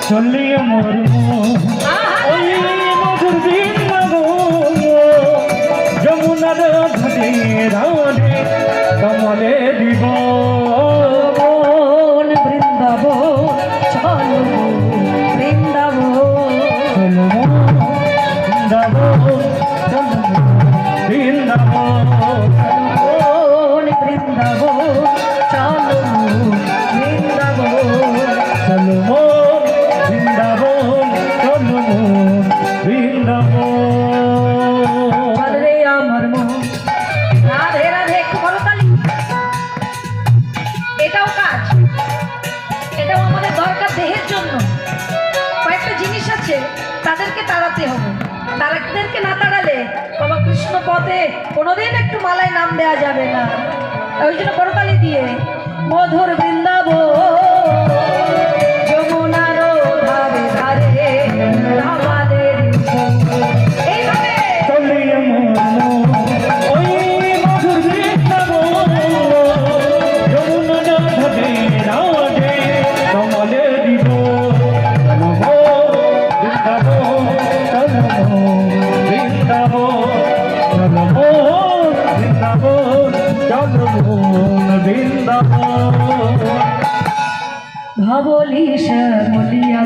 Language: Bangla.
চলিয়ে মরম ওই মধুর বৃন্দাবন যমুনার ধারে রাধে কমলে দিব বৃন্দাবন চলো বৃন্দাবন চলো বৃন্দাবন বৃন্দাবন চলো বৃন্দাবন চলো বৃন্দাবন চলো বৃন্দাবন রে আমার মন রাধে রাধে একটু বলো তালি। এটাও কাজ, এটাও আমাদের দরকার দেহের জন্য। কয়েকটা জিনিস আছে তাদেরকে তাড়াতে হবে, তাদেরকে না তাড়ালে বাবা কৃষ্ণ পথে কোনোদিন একটু মালায় নাম দেওয়া যাবে না। ওই জন্য করতালি দিয়ে মধুর বৃন্দাবন যমুনার ধারে ধারে আমাদের এইভাবে চলিয়ে মরম ওই মধুর বৃন্দাবন যমুনার ধারে রাধে কমলে দিব চলো বৃন্দাবন চলো বৃন্দাবন চলো বৃন্দাবন চলো বৃন্দাবন ভাবলি শ্যামলিয়া